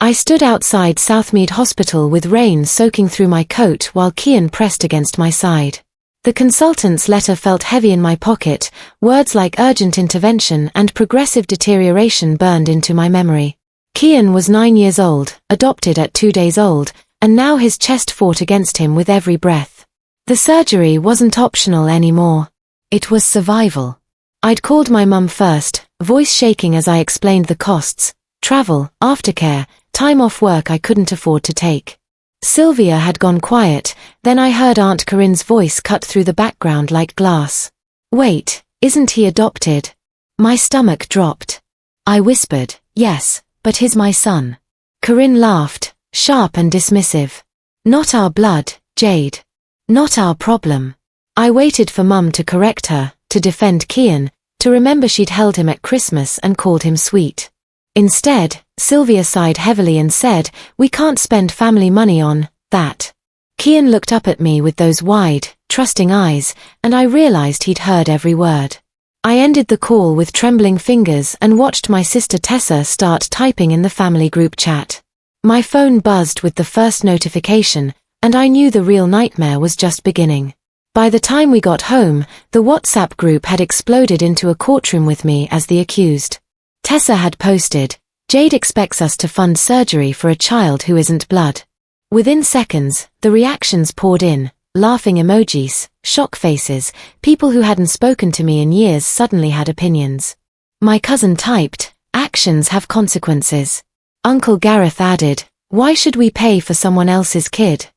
I stood outside Southmead Hospital with rain soaking through my coat while Kian pressed against my side. The consultant's letter felt heavy in my pocket, words like urgent intervention and progressive deterioration burned into my memory. Kian was 9 years old, adopted at 2 days old, and now his chest fought against him with every breath. The surgery wasn't optional anymore. It was survival. I'd called my mum first, voice shaking as I explained the costs, travel, aftercare, time off work I couldn't afford to take. Sylvia had gone quiet, then I heard Aunt Corinne's voice cut through the background like glass. "Wait, isn't he adopted?" My stomach dropped. I whispered, "Yes, but he's my son." Corinne laughed, sharp and dismissive. "Not our blood, Jade. Not our problem." I waited for Mum to correct her, to defend Kian, to remember she'd held him at Christmas and called him sweet. Instead, Sylvia sighed heavily and said, "We can't spend family money on that." Kian looked up at me with those wide, trusting eyes, and I realized he'd heard every word. I ended the call with trembling fingers and watched my sister Tessa start typing in the family group chat. My phone buzzed with the first notification, and I knew the real nightmare was just beginning. By the time we got home, the WhatsApp group had exploded into a courtroom with me as the accused. Tessa had posted, "Jade expects us to fund surgery for a child who isn't blood." Within seconds, the reactions poured in, laughing emojis, shock faces, people who hadn't spoken to me in years suddenly had opinions. My cousin typed, "Actions have consequences." Uncle Gareth added, "Why should we pay for someone else's kid?"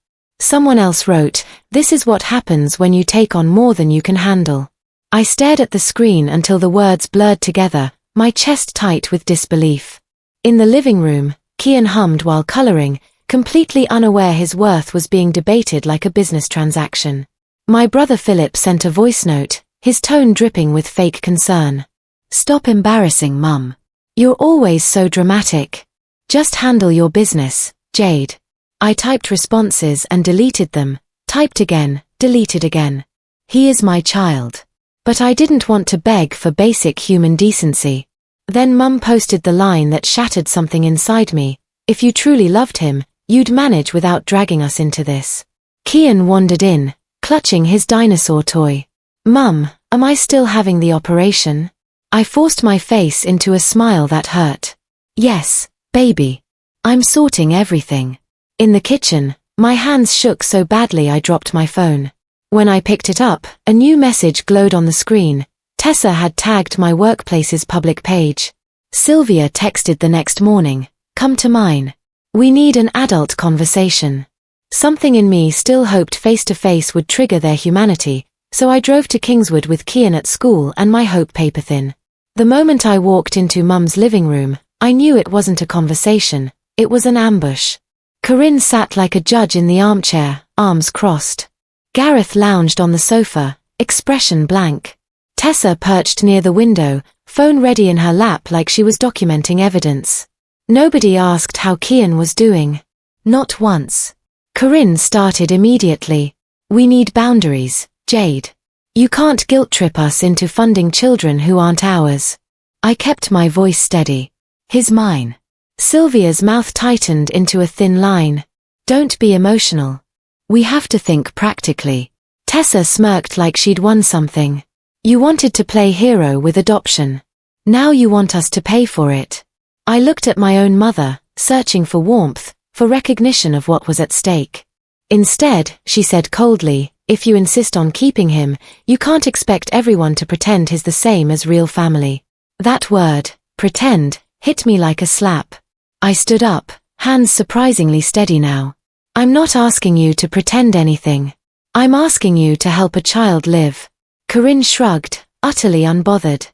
Someone else wrote, "This is what happens when you take on more than you can handle." I stared at the screen until the words blurred together, my chest tight with disbelief. In the living room, Kian hummed while coloring, completely unaware his worth was being debated like a business transaction. My brother Philip sent a voice note, his tone dripping with fake concern. "Stop embarrassing Mum. You're always so dramatic. Just handle your business, Jade." I typed responses and deleted them, typed again, deleted again. He is my child. But I didn't want to beg for basic human decency. Then Mum posted the line that shattered something inside me, "If you truly loved him, you'd manage without dragging us into this." Kian wandered in, clutching his dinosaur toy. "Mum, am I still having the operation?" I forced my face into a smile that hurt. "Yes, baby. I'm sorting everything." In the kitchen, my hands shook so badly I dropped my phone. When I picked it up, a new message glowed on the screen. Tessa had tagged my workplace's public page. Sylvia texted the next morning, "Come to mine. We need an adult conversation." Something in me still hoped face-to-face would trigger their humanity, so I drove to Kingswood with Kian at school and my hope paper thin. The moment I walked into Mum's living room, I knew it wasn't a conversation, it was an ambush. Corinne sat like a judge in the armchair, arms crossed. Gareth lounged on the sofa, expression blank. Tessa perched near the window, phone ready in her lap like she was documenting evidence. Nobody asked how Kian was doing. Not once. Corinne started immediately. "We need boundaries, Jade. You can't guilt-trip us into funding children who aren't ours." I kept my voice steady. "He's mine." Sylvia's mouth tightened into a thin line. "Don't be emotional. We have to think practically." Tessa smirked like she'd won something. "You wanted to play hero with adoption. Now you want us to pay for it." I looked at my own mother, searching for warmth, for recognition of what was at stake. Instead, she said coldly, "If you insist on keeping him, you can't expect everyone to pretend he's the same as real family." That word, pretend, hit me like a slap. I stood up, hands surprisingly steady now. "I'm not asking you to pretend anything. I'm asking you to help a child live." Corinne shrugged, utterly unbothered.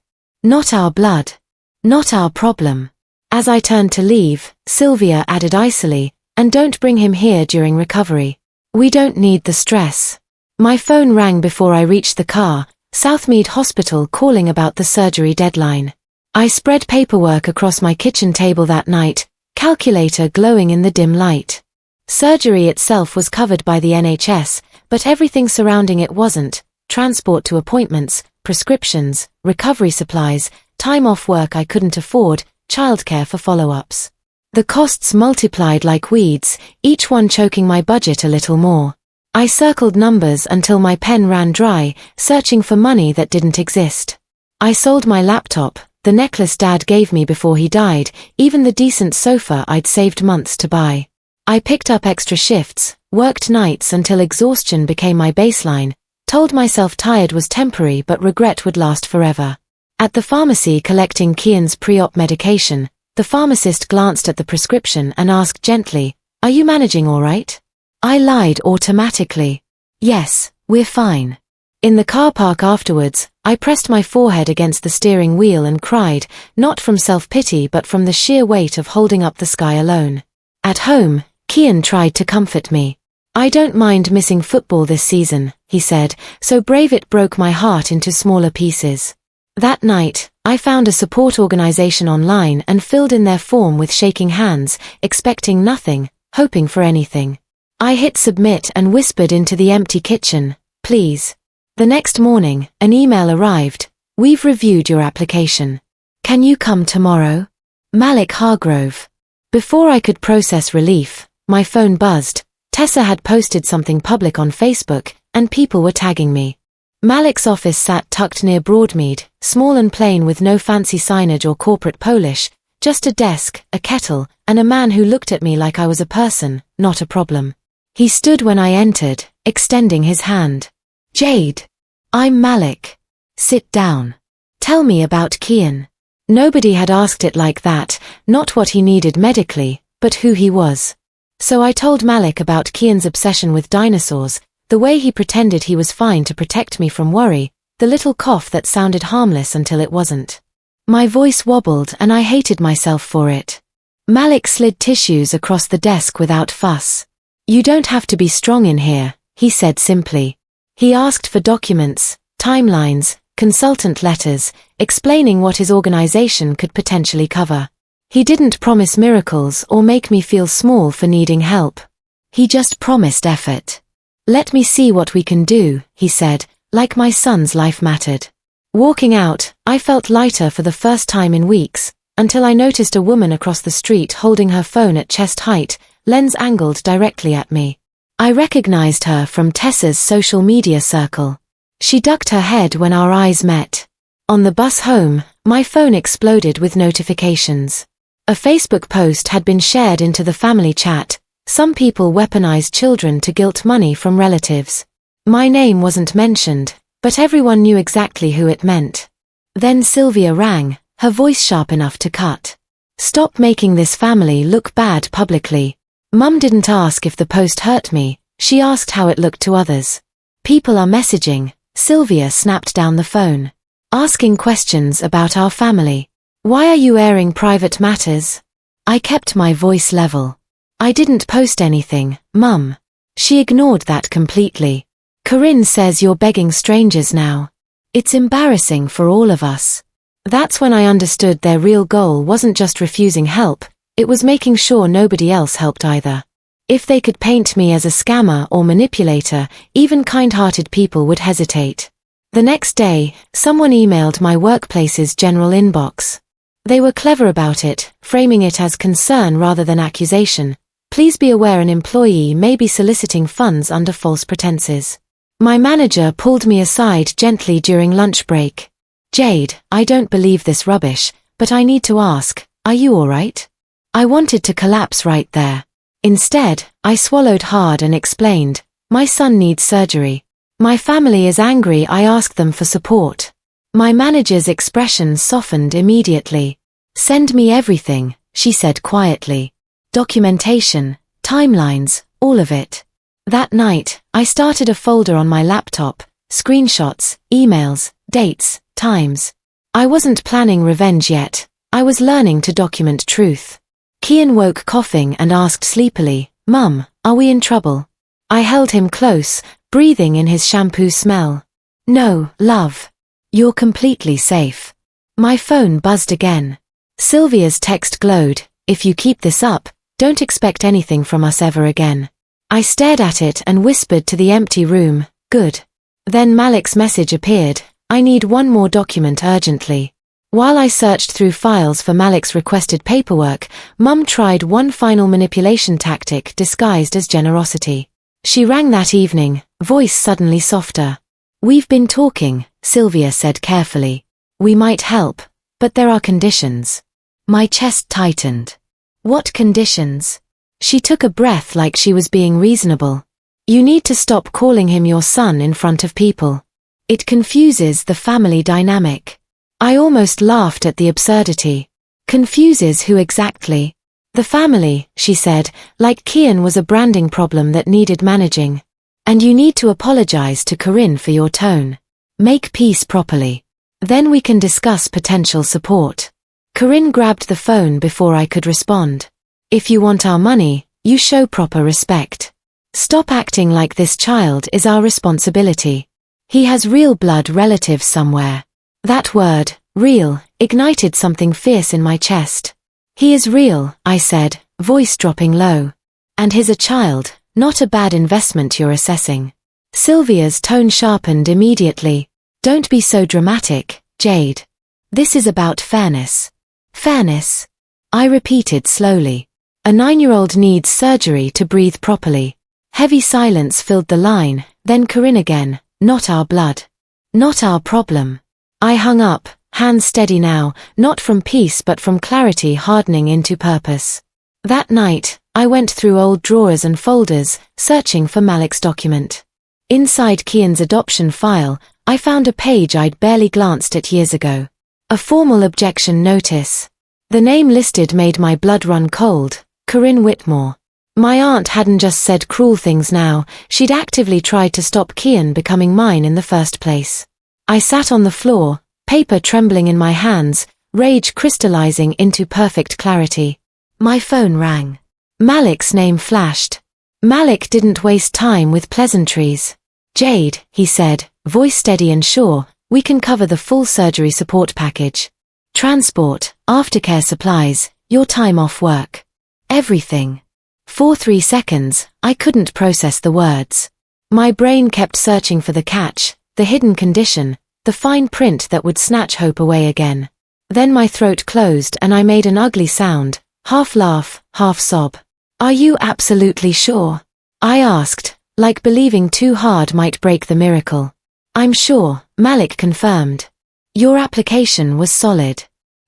"Not our blood. Not our problem." As I turned to leave, Sylvia added icily, "And don't bring him here during recovery. We don't need the stress." My phone rang before I reached the car, Southmead Hospital calling about the surgery deadline. I spread paperwork across my kitchen table that night, calculator glowing in the dim light. Surgery itself was covered by the NHS, but everything surrounding it wasn't: transport to appointments, prescriptions, recovery supplies, time off work I couldn't afford, childcare for follow-ups. The costs multiplied like weeds, each one choking my budget a little more. I circled numbers until my pen ran dry, searching for money that didn't exist. I sold my laptop, the necklace Dad gave me before he died, even the decent sofa I'd saved months to buy. I picked up extra shifts, worked nights until exhaustion became my baseline, told myself tired was temporary but regret would last forever. At the pharmacy collecting Kian's pre-op medication, the pharmacist glanced at the prescription and asked gently, "Are you managing all right?" I lied automatically. "Yes, we're fine." In the car park afterwards, I pressed my forehead against the steering wheel and cried, not from self-pity but from the sheer weight of holding up the sky alone. At home, Kian tried to comfort me. "I don't mind missing football this season," he said, so brave it broke my heart into smaller pieces. That night, I found a support organization online and filled in their form with shaking hands, expecting nothing, hoping for anything. I hit submit and whispered into the empty kitchen, "Please." The next morning, an email arrived. "We've reviewed your application. Can you come tomorrow? Malik Hargrove." Before I could process relief, my phone buzzed. Tessa had posted something public on Facebook, and people were tagging me. Malik's office sat tucked near Broadmead, small and plain with no fancy signage or corporate polish, just a desk, a kettle, and a man who looked at me like I was a person, not a problem. He stood when I entered, extending his hand. "Jade. I'm Malik. Sit down. Tell me about Kian." Nobody had asked it like that, not what he needed medically, but who he was. So I told Malik about Kian's obsession with dinosaurs, the way he pretended he was fine to protect me from worry, the little cough that sounded harmless until it wasn't. My voice wobbled and I hated myself for it. Malik slid tissues across the desk without fuss. "You don't have to be strong in here," he said simply. He asked for documents, timelines, consultant letters, explaining what his organization could potentially cover. He didn't promise miracles or make me feel small for needing help. He just promised effort. "Let me see what we can do," he said, like my son's life mattered. Walking out, I felt lighter for the first time in weeks, until I noticed a woman across the street holding her phone at chest height, lens angled directly at me. I recognized her from Tessa's social media circle. She ducked her head when our eyes met. On the bus home, my phone exploded with notifications. A Facebook post had been shared into the family chat. Some people weaponized children to guilt money from relatives. My name wasn't mentioned, but everyone knew exactly who it meant. Then Sylvia rang, her voice sharp enough to cut. "Stop making this family look bad publicly." Mum didn't ask if the post hurt me, she asked how it looked to others. "People are messaging," Sylvia snapped down the phone. "Asking questions about our family. Why are you airing private matters?" I kept my voice level. "I didn't post anything, Mum." She ignored that completely. "Corinne says you're begging strangers now. It's embarrassing for all of us." That's when I understood their real goal wasn't just refusing help, it was making sure nobody else helped either. If they could paint me as a scammer or manipulator, even kind-hearted people would hesitate. The next day, someone emailed my workplace's general inbox. They were clever about it, framing it as concern rather than accusation. "Please be aware an employee may be soliciting funds under false pretenses." My manager pulled me aside gently during lunch break. "Jade, I don't believe this rubbish, but I need to ask, are you all right?" I wanted to collapse right there. Instead, I swallowed hard and explained, "My son needs surgery. My family is angry I asked them for support." My manager's expression softened immediately. "Send me everything," she said quietly. "Documentation, timelines, all of it." That night, I started a folder on my laptop, screenshots, emails, dates, times. I wasn't planning revenge yet, I was learning to document truth. Kian woke coughing and asked sleepily, "Mum, are we in trouble?" I held him close, breathing in his shampoo smell. "No, love. You're completely safe." My phone buzzed again. Sylvia's text glowed, "If you keep this up, don't expect anything from us ever again." I stared at it and whispered to the empty room, "Good." Then Malik's message appeared, "I need one more document urgently." While I searched through files for Malik's requested paperwork, Mum tried one final manipulation tactic disguised as generosity. She rang that evening, voice suddenly softer. "We've been talking," Sylvia said carefully. "We might help, but there are conditions." My chest tightened. What conditions? She took a breath like she was being reasonable. "You need to stop calling him your son in front of people. It confuses the family dynamic." I almost laughed at the absurdity. Confuses who exactly? "The family," she said, like Kian was a branding problem that needed managing. "And you need to apologize to Corinne for your tone. Make peace properly. Then we can discuss potential support." Corinne grabbed the phone before I could respond. "If you want our money, you show proper respect. Stop acting like this child is our responsibility. He has real blood relatives somewhere." That word, real, ignited something fierce in my chest. "He is real," I said, voice dropping low. "And he's a child, not a bad investment you're assessing." Sylvia's tone sharpened immediately. "Don't be so dramatic, Jade. This is about fairness." "Fairness?" I repeated slowly. "A 9-year-old needs surgery to breathe properly." Heavy silence filled the line, then Corinne again. "Not our blood. Not our problem." I hung up, hands steady now, not from peace but from clarity hardening into purpose. That night, I went through old drawers and folders, searching for Malik's document. Inside Kian's adoption file, I found a page I'd barely glanced at years ago. A formal objection notice. The name listed made my blood run cold, Corinne Whitmore. My aunt hadn't just said cruel things now, she'd actively tried to stop Kian becoming mine in the first place. I sat on the floor, paper trembling in my hands, rage crystallizing into perfect clarity. My phone rang. Malik's name flashed. Malik didn't waste time with pleasantries. "Jade," he said, voice steady and sure, "we can cover the full surgery support package. Transport, aftercare supplies, your time off work. Everything." For 3 seconds, I couldn't process the words. My brain kept searching for the catch, the hidden condition, the fine print that would snatch hope away again. Then my throat closed and I made an ugly sound, half laugh, half sob. "Are you absolutely sure?" I asked, like believing too hard might break the miracle. "I'm sure," Malik confirmed. "Your application was solid.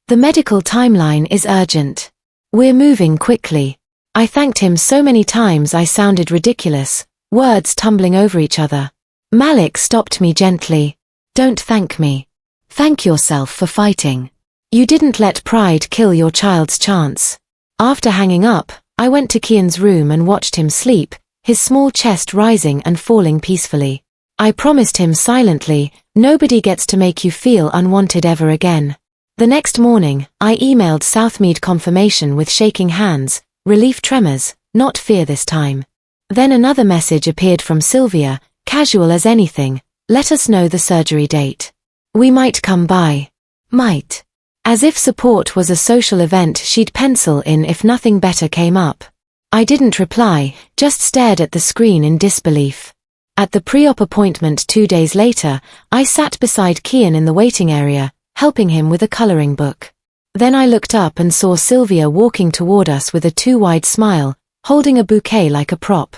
The medical timeline is urgent. We're moving quickly." I thanked him so many times I sounded ridiculous, words tumbling over each other. Malik stopped me gently. "Don't thank me. Thank yourself for fighting. You didn't let pride kill your child's chance." After hanging up, I went to Kian's room and watched him sleep, his small chest rising and falling peacefully. I promised him silently, "Nobody gets to make you feel unwanted ever again." The next morning, I emailed Southmead confirmation with shaking hands, relief tremors, not fear this time. Then another message appeared from Sylvia, casual as anything. "Let us know the surgery date. We might come by." Might. As if support was a social event she'd pencil in if nothing better came up. I didn't reply, just stared at the screen in disbelief. At the pre-op appointment 2 days later, I sat beside Kian in the waiting area, helping him with a coloring book. Then I looked up and saw Sylvia walking toward us with a too-wide smile, holding a bouquet like a prop.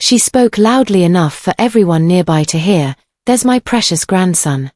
She spoke loudly enough for everyone nearby to hear, "There's my precious grandson."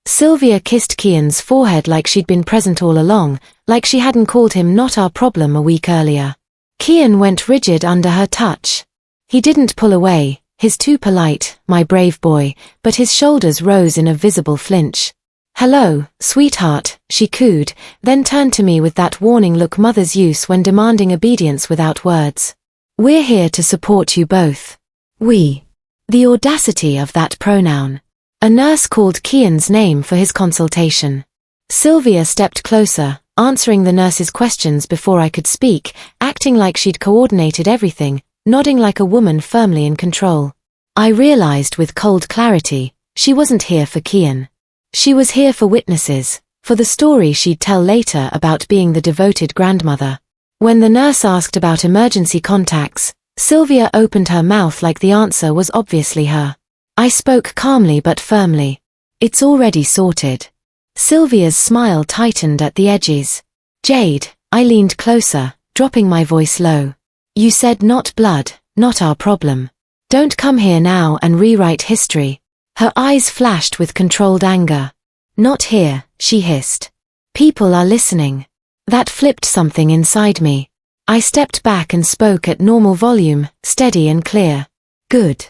Sylvia kissed Kian's forehead like she'd been present all along, like she hadn't called him not our problem a week earlier. Kian went rigid under her touch. He didn't pull away, he's too polite, my brave boy, but his shoulders rose in a visible flinch. "Hello, sweetheart," she cooed, then turned to me with that warning look mothers use when demanding obedience without words. "We're here to support you both." We. The audacity of that pronoun. A nurse called Kian's name for his consultation. Sylvia stepped closer, answering the nurse's questions before I could speak, acting like she'd coordinated everything, nodding like a woman firmly in control. I realized with cold clarity, she wasn't here for Kian. She was here for witnesses, for the story she'd tell later about being the devoted grandmother. When the nurse asked about emergency contacts, Sylvia opened her mouth like the answer was obviously her. I spoke calmly but firmly. "It's already sorted." Sylvia's smile tightened at the edges. Jade, I leaned closer, dropping my voice low. You said not blood, not our problem. Don't come here now and rewrite history. Her eyes flashed with controlled anger. Not here, she hissed. People are listening. That flipped something inside me. I stepped back and spoke at normal volume, steady and clear. Good.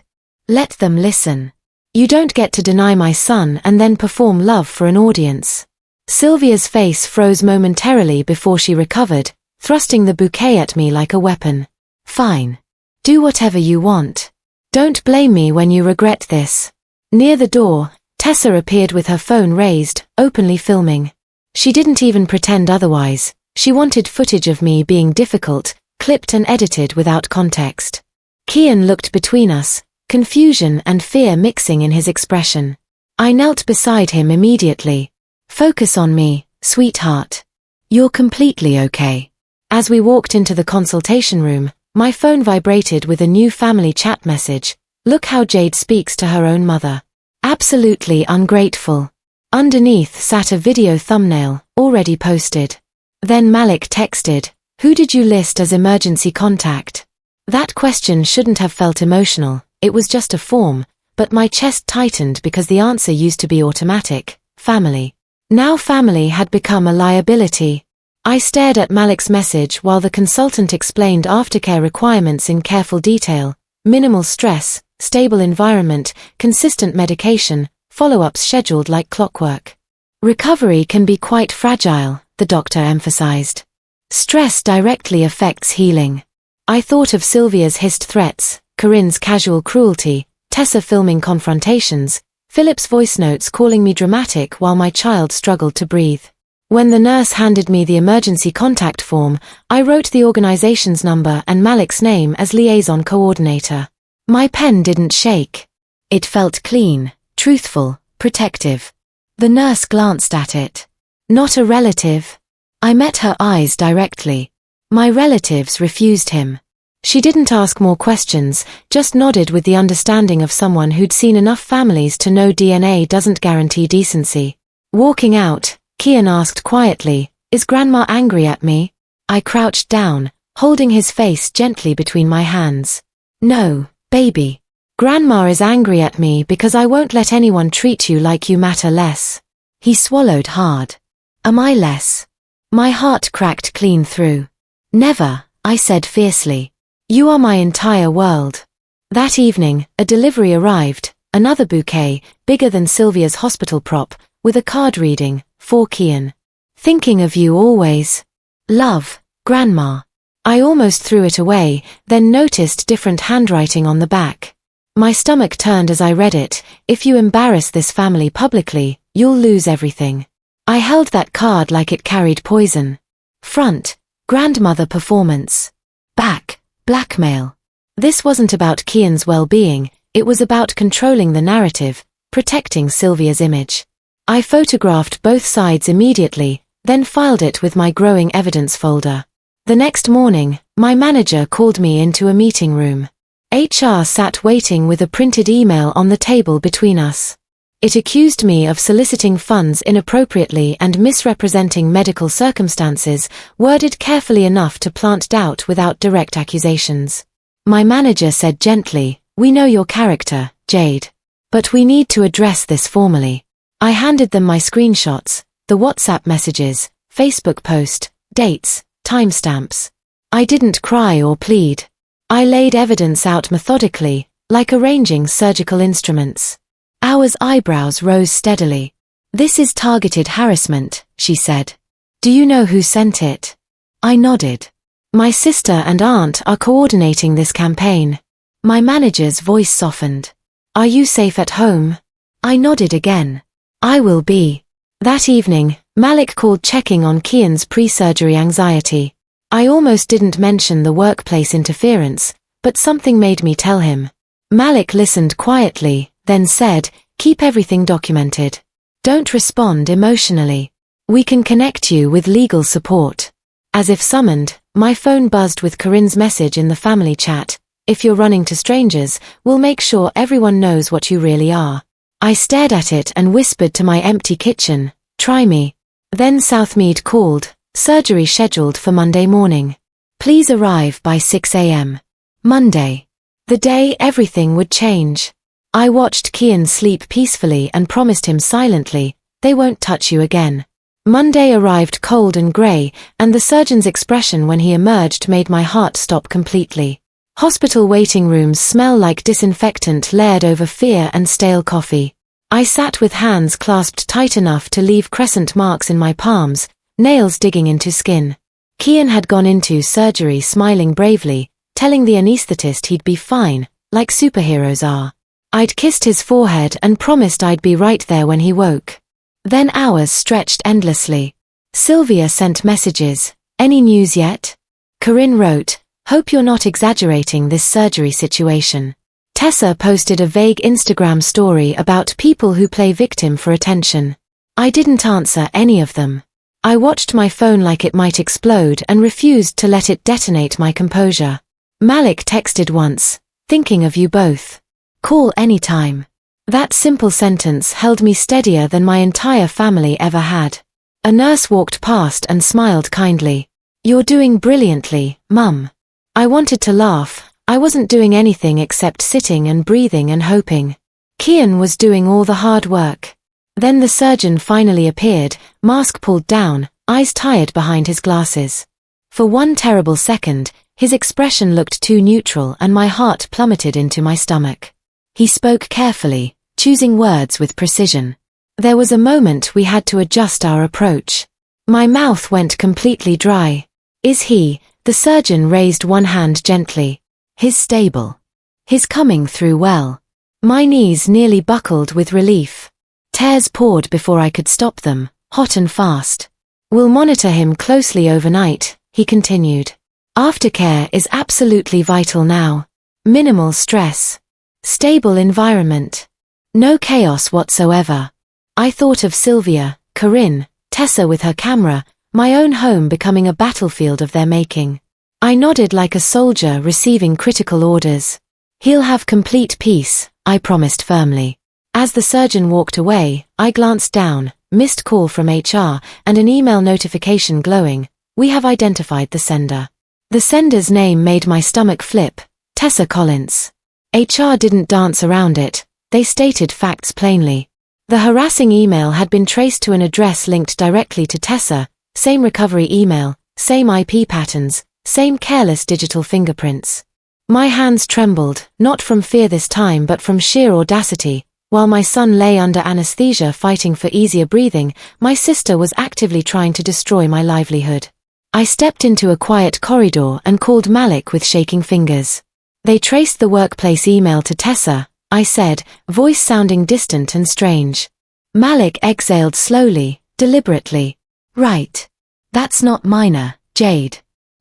Let them listen. You don't get to deny my son and then perform love for an audience. Sylvia's face froze momentarily before she recovered, thrusting the bouquet at me like a weapon. Fine. Do whatever you want. Don't blame me when you regret this. Near the door, Tessa appeared with her phone raised, openly filming. She didn't even pretend otherwise. She wanted footage of me being difficult, clipped and edited without context. Kian looked between us, confusion and fear mixing in his expression. I knelt beside him immediately. Focus on me, sweetheart. You're completely okay. As we walked into the consultation room, my phone vibrated with a new family chat message. Look how Jade speaks to her own mother. Absolutely ungrateful. Underneath sat a video thumbnail, already posted. Then Malik texted, who did you list as emergency contact? That question shouldn't have felt emotional, it was just a form, but my chest tightened because the answer used to be automatic, family. Now family had become a liability. I stared at Malik's message while the consultant explained aftercare requirements in careful detail, minimal stress, stable environment, consistent medication, follow-ups scheduled like clockwork. Recovery can be quite fragile, the doctor emphasized. Stress directly affects healing. I thought of Sylvia's hissed threats, Corinne's casual cruelty, Tessa filming confrontations, Philip's voice notes calling me dramatic while my child struggled to breathe. When the nurse handed me the emergency contact form, I wrote the organization's number and Malik's name as liaison coordinator. My pen didn't shake. It felt clean, truthful, protective. The nurse glanced at it. Not a relative. I met her eyes directly. My relatives refused him. She didn't ask more questions, just nodded with the understanding of someone who'd seen enough families to know DNA doesn't guarantee decency. Walking out, Kian asked quietly, is Grandma angry at me? I crouched down, holding his face gently between my hands. No, baby. Grandma is angry at me because I won't let anyone treat you like you matter less. He swallowed hard. Am I less? My heart cracked clean through. Never, I said fiercely. You are my entire world. That evening, a delivery arrived, another bouquet, bigger than Sylvia's hospital prop, with a card reading, for Kian. Thinking of you always. Love, Grandma. I almost threw it away, then noticed different handwriting on the back. My stomach turned as I read it. If you embarrass this family publicly, you'll lose everything. I held that card like it carried poison. Front, grandmother performance. Back, blackmail. This wasn't about Kian's well-being, it was about controlling the narrative, protecting Sylvia's image. I photographed both sides immediately, then filed it with my growing evidence folder. The next morning, my manager called me into a meeting room. HR sat waiting with a printed email on the table between us. It accused me of soliciting funds inappropriately and misrepresenting medical circumstances, worded carefully enough to plant doubt without direct accusations. My manager said gently, we know your character, Jade. But we need to address this formally. I handed them my screenshots, the WhatsApp messages, Facebook post, dates, timestamps. I didn't cry or plead. I laid evidence out methodically, like arranging surgical instruments. Our eyebrows rose steadily. This is targeted harassment, she said. Do you know who sent it? I nodded. My sister and aunt are coordinating this campaign. My manager's voice softened. Are you safe at home? I nodded again. I will be. That evening, Malik called checking on Kian's pre-surgery anxiety. I almost didn't mention the workplace interference, but something made me tell him. Malik listened quietly, then said, keep everything documented. Don't respond emotionally. We can connect you with legal support. As if summoned, my phone buzzed with Corinne's message in the family chat. If you're running to strangers, we'll make sure everyone knows what you really are. I stared at it and whispered to my empty kitchen, Try me. Then Southmead called, surgery scheduled for Monday morning. Please arrive by 6 a.m. Monday. The day everything would change. I watched Kian sleep peacefully and promised him silently, they won't touch you again. Monday arrived cold and grey, and the surgeon's expression when he emerged made my heart stop completely. Hospital waiting rooms smell like disinfectant layered over fear and stale coffee. I sat with hands clasped tight enough to leave crescent marks in my palms, nails digging into skin. Kian had gone into surgery smiling bravely, telling the anaesthetist he'd be fine, like superheroes are. I'd kissed his forehead and promised I'd be right there when he woke. Then hours stretched endlessly. Sylvia sent messages. Any news yet? Corinne wrote, hope you're not exaggerating this surgery situation. Tessa posted a vague Instagram story about people who play victim for attention. I didn't answer any of them. I watched my phone like it might explode and refused to let it detonate my composure. Malik texted once, thinking of you both. Call anytime. That simple sentence held me steadier than my entire family ever had. A nurse walked past and smiled kindly. You're doing brilliantly, Mum. I wanted to laugh. I wasn't doing anything except sitting and breathing and hoping. Kian was doing all the hard work. Then the surgeon finally appeared, mask pulled down, eyes tired behind his glasses. For one terrible second, his expression looked too neutral and my heart plummeted into my stomach. He spoke carefully, choosing words with precision. There was a moment we had to adjust our approach. My mouth went completely dry. Is he? The surgeon raised one hand gently. He's stable. He's coming through well. My knees nearly buckled with relief. Tears poured before I could stop them, hot and fast. We'll monitor him closely overnight, he continued. Aftercare is absolutely vital now. Minimal stress. Stable environment. No chaos whatsoever. I thought of Sylvia, Corinne, Tessa with her camera, my own home becoming a battlefield of their making. I nodded like a soldier receiving critical orders. He'll have complete peace, I promised firmly. As the surgeon walked away, I glanced down, missed call from HR, and an email notification glowing. We have identified the sender. The sender's name made my stomach flip. Tessa Collins. HR didn't dance around it. They stated facts plainly. The harassing email had been traced to an address linked directly to Tessa, same recovery email, same IP patterns, same careless digital fingerprints. My hands trembled, not from fear this time but from sheer audacity. While my son lay under anesthesia fighting for easier breathing, my sister was actively trying to destroy my livelihood. I stepped into a quiet corridor and called Malik with shaking fingers. They traced the workplace email to Tessa, I said, voice sounding distant and strange. Malik exhaled slowly, deliberately. Right. That's not minor, Jade.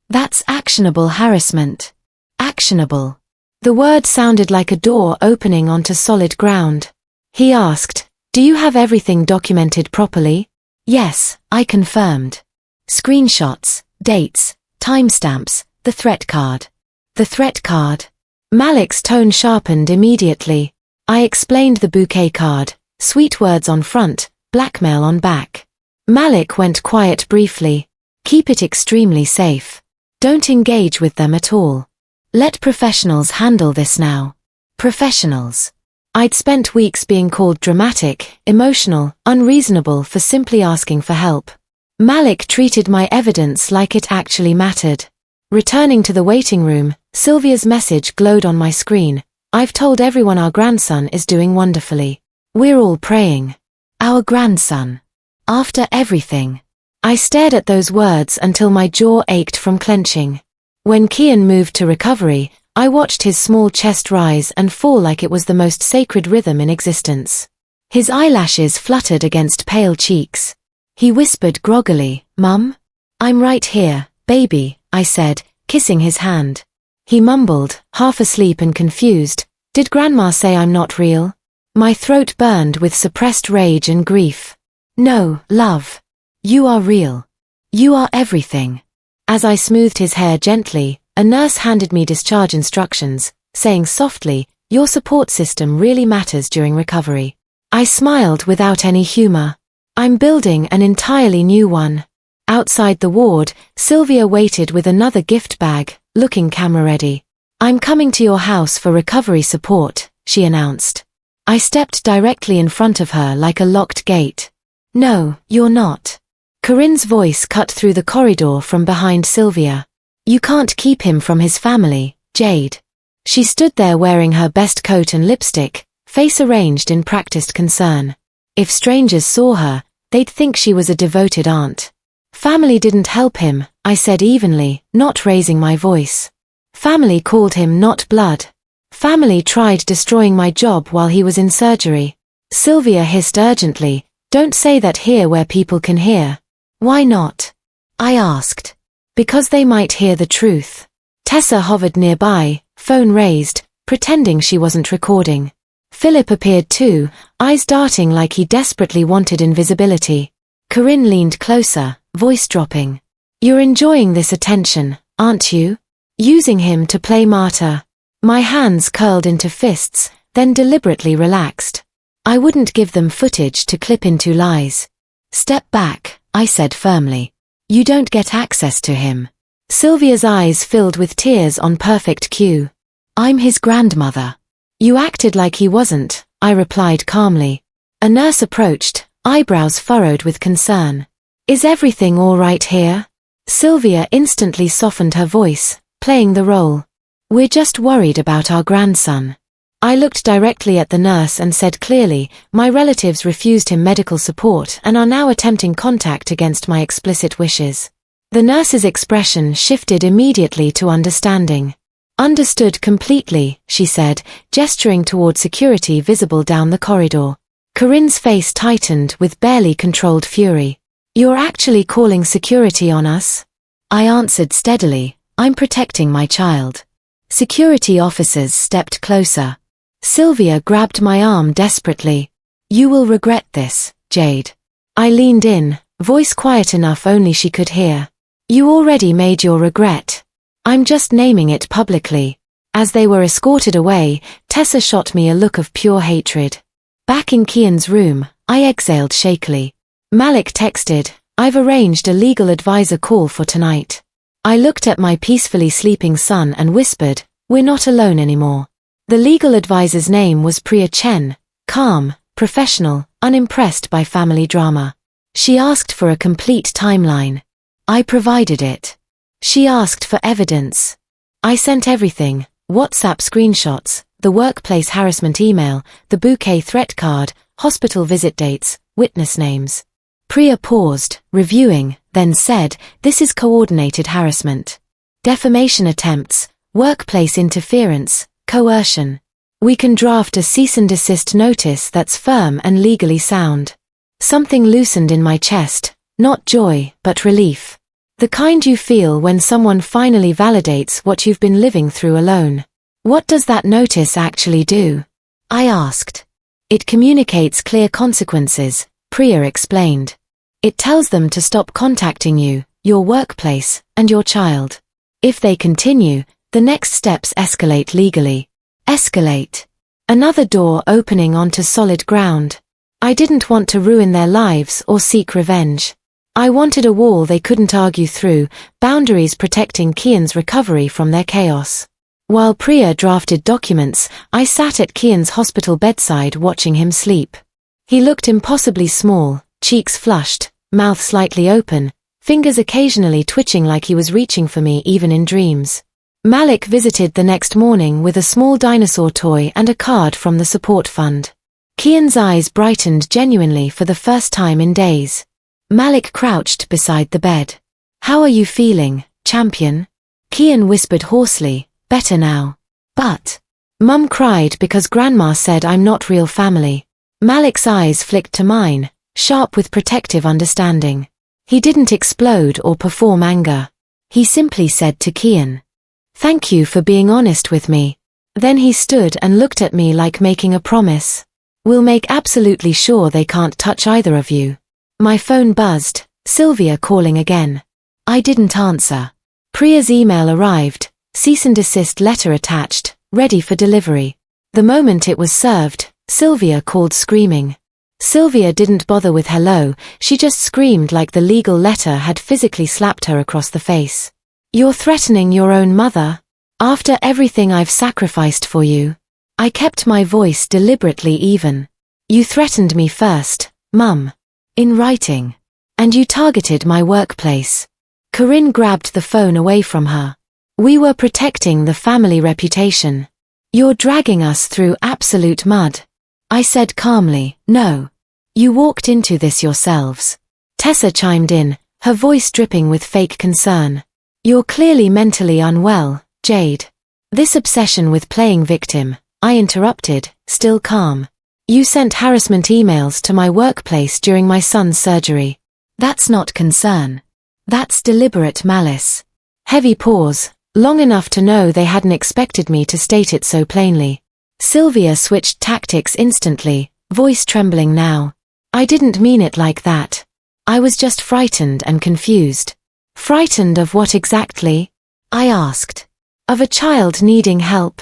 That's actionable harassment. Actionable. The word sounded like a door opening onto solid ground. He asked, do you have everything documented properly? Yes, I confirmed. Screenshots, dates, timestamps, the threat card. The threat card. Malik's tone sharpened immediately. I explained the bouquet card, sweet words on front, blackmail on back. Malik went quiet briefly. Keep it extremely safe. Don't engage with them at all. Let professionals handle this now. Professionals. I'd spent weeks being called dramatic, emotional, unreasonable for simply asking for help. Malik treated my evidence like it actually mattered. Returning to the waiting room, Sylvia's message glowed on my screen. I've told everyone our grandson is doing wonderfully. We're all praying. Our grandson. After everything. I stared at those words until my jaw ached from clenching. When Kian moved to recovery, I watched his small chest rise and fall like it was the most sacred rhythm in existence. His eyelashes fluttered against pale cheeks. He whispered groggily, Mum? I'm right here, baby, I said, kissing his hand. He mumbled, half asleep and confused, did Grandma say I'm not real? My throat burned with suppressed rage and grief. No, love. You are real. You are everything. As I smoothed his hair gently, a nurse handed me discharge instructions, saying softly, your support system really matters during recovery. I smiled without any humor. I'm building an entirely new one. Outside the ward, Sylvia waited with another gift bag, looking camera-ready. I'm coming to your house for recovery support, she announced. I stepped directly in front of her like a locked gate. No, you're not. Corinne's voice cut through the corridor from behind Sylvia. You can't keep him from his family, Jade. She stood there wearing her best coat and lipstick, face arranged in practiced concern. If strangers saw her, they'd think she was a devoted aunt. Family didn't help him, I said evenly, not raising my voice. Family called him not blood. Family tried destroying my job while he was in surgery. Sylvia hissed urgently, don't say that here where people can hear. Why not? I asked. Because they might hear the truth. Tessa hovered nearby, phone raised, pretending she wasn't recording. Philip appeared too, eyes darting like he desperately wanted invisibility. Corinne leaned closer, voice dropping. You're enjoying this attention, aren't you? Using him to play martyr. My hands curled into fists, then deliberately relaxed. I wouldn't give them footage to clip into lies. Step back, I said firmly. You don't get access to him. Sylvia's eyes filled with tears on perfect cue. I'm his grandmother. You acted like he wasn't, I replied calmly. A nurse approached, eyebrows furrowed with concern. Is everything all right here? Sylvia instantly softened her voice, playing the role. We're just worried about our grandson. I looked directly at the nurse and said clearly, my relatives refused him medical support and are now attempting contact against my explicit wishes. The nurse's expression shifted immediately to understanding. Understood completely, she said, gesturing toward security visible down the corridor. Corinne's face tightened with barely controlled fury. You're actually calling security on us? I answered steadily, I'm protecting my child. Security officers stepped closer. Sylvia grabbed my arm desperately. You will regret this, Jade. I leaned in, voice quiet enough only she could hear. You already made your regret. I'm just naming it publicly. As they were escorted away, Tessa shot me a look of pure hatred. Back in Kian's room, I exhaled shakily. Malik texted, I've arranged a legal advisor call for tonight. I looked at my peacefully sleeping son and whispered, we're not alone anymore. The legal advisor's name was Priya Chen, calm, professional, unimpressed by family drama. She asked for a complete timeline. I provided it. She asked for evidence. I sent everything, WhatsApp screenshots, the workplace harassment email, the bouquet threat card, hospital visit dates, witness names. Priya paused, reviewing, then said, this is coordinated harassment. Defamation attempts, workplace interference, coercion. We can draft a cease and desist notice that's firm and legally sound. Something loosened in my chest, not joy, but relief. The kind you feel when someone finally validates what you've been living through alone. What does that notice actually do? I asked. It communicates clear consequences, Priya explained. It tells them to stop contacting you, your workplace, and your child. If they continue, the next steps escalate legally. Escalate. Another door opening onto solid ground. I didn't want to ruin their lives or seek revenge. I wanted a wall they couldn't argue through, boundaries protecting Kian's recovery from their chaos. While Priya drafted documents, I sat at Kian's hospital bedside watching him sleep. He looked impossibly small, cheeks flushed, mouth slightly open, fingers occasionally twitching like he was reaching for me even in dreams. Malik visited the next morning with a small dinosaur toy and a card from the support fund. Kian's eyes brightened genuinely for the first time in days. Malik crouched beside the bed. How are you feeling, champion? Kian whispered hoarsely, better now. But Mum cried because Grandma said I'm not real family. Malik's eyes flicked to mine, sharp with protective understanding. He didn't explode or perform anger. He simply said to Kian, thank you for being honest with me. Then he stood and looked at me like making a promise. We'll make absolutely sure they can't touch either of you. My phone buzzed, Sylvia calling again. I didn't answer. Priya's email arrived, cease and desist letter attached, ready for delivery. The moment it was served, Sylvia called screaming. Sylvia didn't bother with hello, she just screamed like the legal letter had physically slapped her across the face. You're threatening your own mother? After everything I've sacrificed for you? I kept my voice deliberately even. You threatened me first, Mum. In writing. And you targeted my workplace. Corinne grabbed the phone away from her. We were protecting the family reputation. You're dragging us through absolute mud. I said calmly, no. You walked into this yourselves. Tessa chimed in, her voice dripping with fake concern. You're clearly mentally unwell, Jade. This obsession with playing victim, I interrupted, still calm. You sent harassment emails to my workplace during my son's surgery. That's not concern. That's deliberate malice. Heavy pause, long enough to know they hadn't expected me to state it so plainly. Sylvia switched tactics instantly, voice trembling now. I didn't mean it like that. I was just frightened and confused. Frightened of what exactly? I asked. Of a child needing help?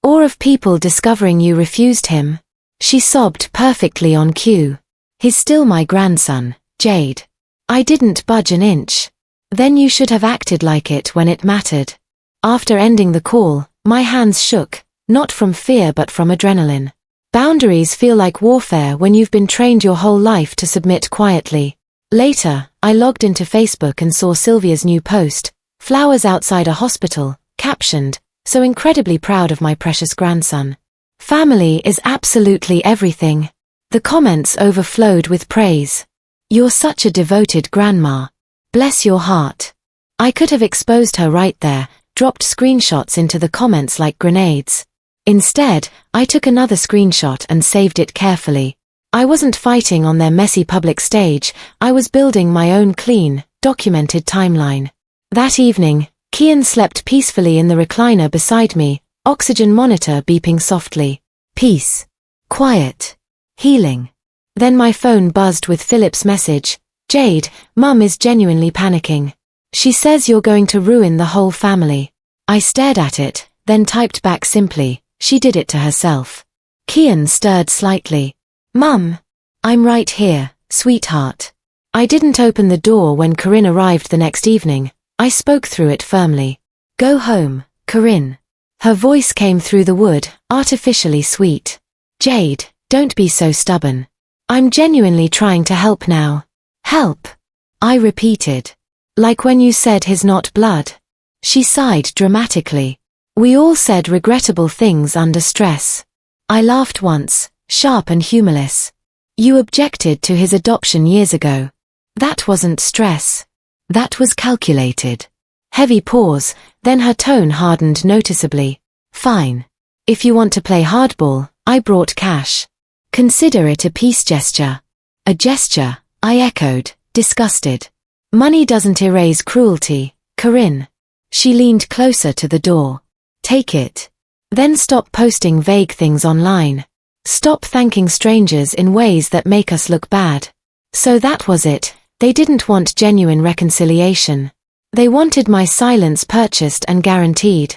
Or of people discovering you refused him? She sobbed perfectly on cue. He's still my grandson, Jade. I didn't budge an inch. Then you should have acted like it when it mattered. After ending the call, my hands shook. Not from fear but from adrenaline. Boundaries feel like warfare when you've been trained your whole life to submit quietly. Later, I logged into Facebook and saw Sylvia's new post, flowers outside a hospital, captioned, so incredibly proud of my precious grandson. Family is absolutely everything. The comments overflowed with praise. You're such a devoted grandma. Bless your heart. I could have exposed her right there, dropped screenshots into the comments like grenades. Instead, I took another screenshot and saved it carefully. I wasn't fighting on their messy public stage, I was building my own clean, documented timeline. That evening, Kian slept peacefully in the recliner beside me, oxygen monitor beeping softly. Peace. Quiet. Healing. Then my phone buzzed with Philip's message. Jade, Mum is genuinely panicking. She says you're going to ruin the whole family. I stared at it, then typed back simply. She did it to herself. Kian stirred slightly. Mum. I'm right here, sweetheart. I didn't open the door when Corinne arrived the next evening. I spoke through it firmly. Go home, Corinne. Her voice came through the wood, artificially sweet. Jade, don't be so stubborn. I'm genuinely trying to help now. Help. I repeated. Like when you said he's not blood. She sighed dramatically. We all said regrettable things under stress. I laughed once, sharp and humorless. You objected to his adoption years ago. That wasn't stress. That was calculated. Heavy pause, then her tone hardened noticeably. Fine. If you want to play hardball, I brought cash. Consider it a peace gesture. A gesture, I echoed, disgusted. Money doesn't erase cruelty, Corinne. She leaned closer to the door. Take it. Then stop posting vague things online. Stop thanking strangers in ways that make us look bad. So that was it. They didn't want genuine reconciliation. They wanted my silence purchased and guaranteed.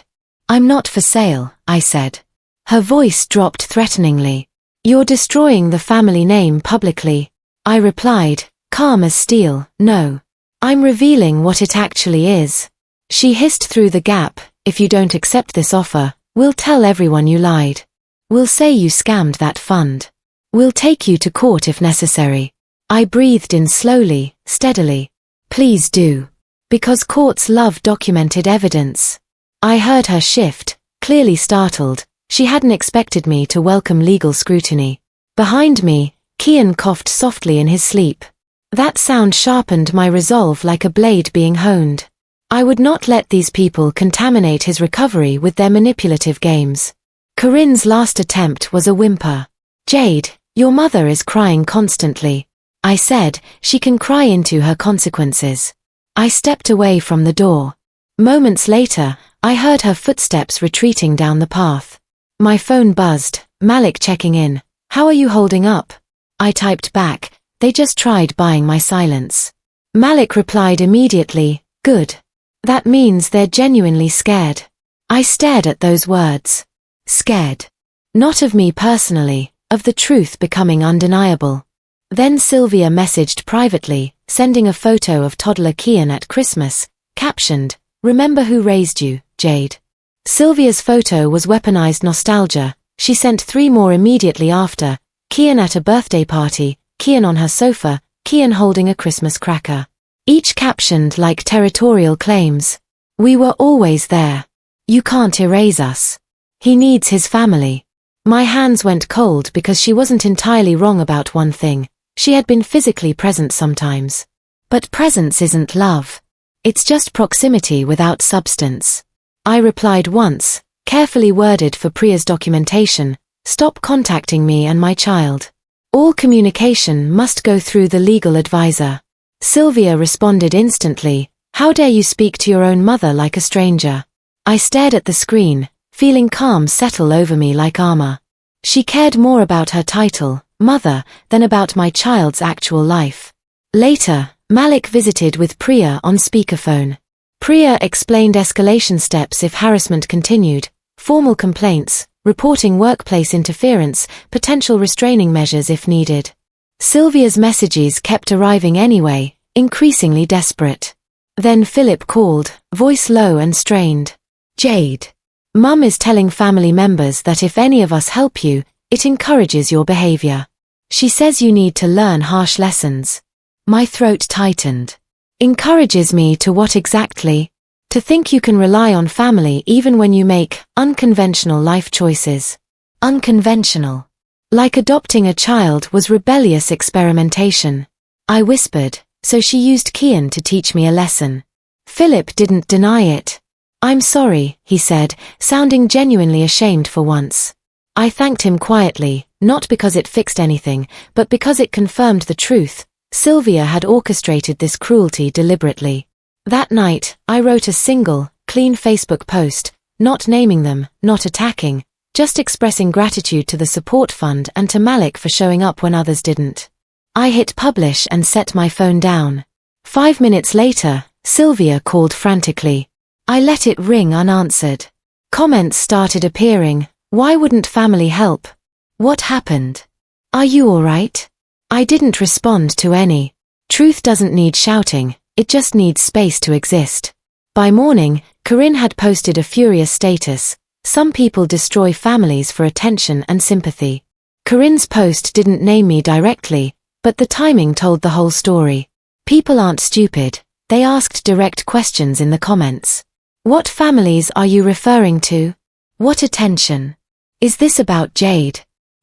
I'm not for sale, I said. Her voice dropped threateningly. You're destroying the family name publicly. I replied, calm as steel, no. I'm revealing what it actually is. She hissed through the gap, if you don't accept this offer, we'll tell everyone you lied. We'll say you scammed that fund. We'll take you to court if necessary. I breathed in slowly, steadily. Please do. Because courts love documented evidence. I heard her shift, clearly startled. She hadn't expected me to welcome legal scrutiny. Behind me, Kian coughed softly in his sleep. That sound sharpened my resolve like a blade being honed. I would not let these people contaminate his recovery with their manipulative games. Corinne's last attempt was a whimper. Jade, your mother is crying constantly. I said, she can cry into her consequences. I stepped away from the door. Moments later, I heard her footsteps retreating down the path. My phone buzzed, Malik checking in. How are you holding up? I typed back, they just tried buying my silence. Malik replied immediately, good. That means they're genuinely scared. I stared at those words. Scared. Not of me personally, of the truth becoming undeniable. Then Sylvia messaged privately, sending a photo of toddler Kian at Christmas, captioned, "Remember who raised you, Jade." Sylvia's photo was weaponized nostalgia. She sent 3 more immediately after: Kian at a birthday party, Kian on her sofa, Kian holding a Christmas cracker. Each captioned like territorial claims. "We were always there. You can't erase us. He needs his family." My hands went cold because she wasn't entirely wrong about one thing. She had been physically present sometimes. But presence isn't love. It's just proximity without substance. I replied once, carefully worded for Priya's documentation, "Stop contacting me and my child. All communication must go through the legal advisor." Sylvia responded instantly, "How dare you speak to your own mother like a stranger?" I stared at the screen, feeling calm settle over me like armor. She cared more about her title, mother, than about my child's actual life. Later, Malik visited with Priya on speakerphone. Priya explained escalation steps if harassment continued, formal complaints, reporting workplace interference, potential restraining measures if needed. Sylvia's messages kept arriving anyway, increasingly desperate. Then Philip called, voice low and strained. "Jade. Mum is telling family members that if any of us help you, it encourages your behavior. She says you need to learn harsh lessons." My throat tightened. "Encourages me to what exactly?" "To think you can rely on family even when you make unconventional life choices." Unconventional. Like adopting a child was rebellious experimentation. I whispered, "So she used Kian to teach me a lesson." Philip didn't deny it. "I'm sorry," he said, sounding genuinely ashamed for once. I thanked him quietly, not because it fixed anything, but because it confirmed the truth. Sylvia had orchestrated this cruelty deliberately. That night, I wrote a single, clean Facebook post, not naming them, not attacking, just expressing gratitude to the support fund and to Malik for showing up when others didn't. I hit publish and set my phone down. 5 minutes later, Sylvia called frantically. I let it ring unanswered. Comments started appearing. "Why wouldn't family help? What happened? Are you all right?" I didn't respond to any. Truth doesn't need shouting, it just needs space to exist. By morning, Corinne had posted a furious status. "Some people destroy families for attention and sympathy." Corinne's post didn't name me directly, but the timing told the whole story. People aren't stupid. They asked direct questions in the comments. "What families are you referring to? What attention? Is this about Jade?"